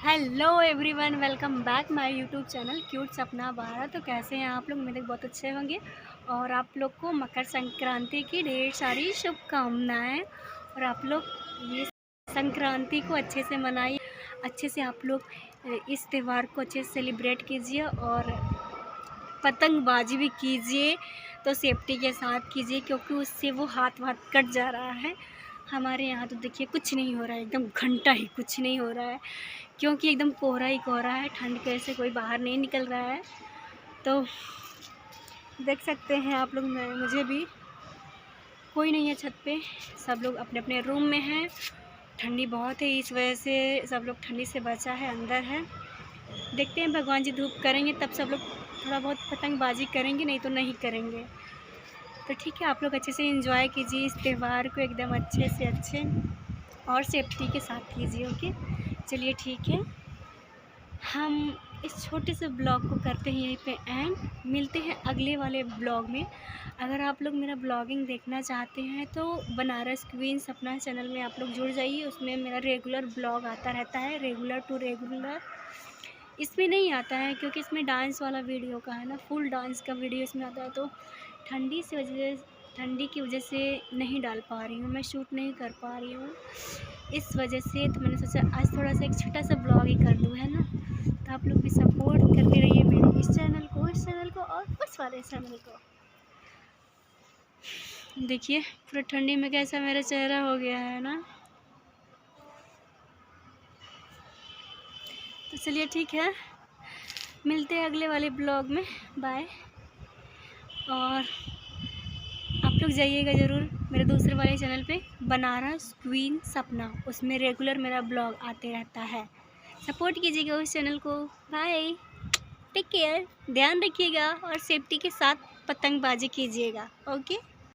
Hello everyone, welcome back my YouTube channel cute सपना 12। तो कैसे हैं आप लोग? मेरे बहुत अच्छे होंगे। और आप लोग को मकर संक्रांति की ढेर सारी शुभकामनाएं। और आप लोग ये संक्रांति को अच्छे से मनाइए, अच्छे से आप लोग इस त्यौहार को अच्छे से सेलिब्रेट कीजिए और पतंगबाजी भी कीजिए तो सेफ्टी के साथ कीजिए, क्योंकि उससे वो हाथ कट जा रहा है। हमारे यहाँ तो देखिए कुछ नहीं हो रहा है, एकदम घंटा ही कुछ नहीं हो रहा है, क्योंकि एकदम कोहरा ही कोहरा है। ठंड की वजह से कोई बाहर नहीं निकल रहा है। तो देख सकते हैं आप लोग, मुझे भी कोई नहीं है छत पे, सब लोग अपने अपने रूम में हैं। ठंडी बहुत है, इस वजह से सब लोग ठंडी से बचा है, अंदर है। देखते हैं भगवान जी धूप करेंगे तब सब लोग थोड़ा बहुत पतंगबाजी करेंगे, नहीं तो नहीं करेंगे। तो ठीक है, आप लोग अच्छे से एंजॉय कीजिए इस त्यौहार को, एकदम अच्छे से अच्छे और सेफ्टी के साथ कीजिए। ओके, चलिए ठीक है, हम इस छोटे से ब्लॉग को करते हैं यहीं पे एंड। मिलते हैं अगले वाले ब्लॉग में। अगर आप लोग मेरा ब्लॉगिंग देखना चाहते हैं तो बनारस क्वीन सपना चैनल में आप लोग जुड़ जाइए। उसमें मेरा रेगुलर ब्लॉग आता रहता है, रेगुलर टू रेगुलर। इसमें नहीं आता है क्योंकि इसमें डांस वाला वीडियो का है ना, फुल डांस का वीडियो इसमें आता है। तो ठंडी की वजह से नहीं डाल पा रही हूँ, मैं शूट नहीं कर पा रही हूँ इस वजह से। तो मैंने सोचा आज थोड़ा सा एक छोटा सा ब्लॉग ही कर दूँ, है ना। तो आप लोग भी सपोर्ट करते रहिए मेरे इस चैनल को, उस चैनल को और उस वाले चैनल को। देखिए पूरा ठंडी में कैसा मेरा चेहरा हो गया है ना। तो चलिए ठीक है, मिलते हैं अगले वाले ब्लॉग में। बाय। और आप लोग जाइएगा ज़रूर मेरे दूसरे वाले चैनल पे, बनारस क्वीन सपना। उसमें रेगुलर मेरा ब्लॉग आते रहता है, सपोर्ट कीजिएगा उस चैनल को। बाय, टेक केयर, ध्यान रखिएगा और सेफ्टी के साथ पतंगबाजी कीजिएगा। ओके।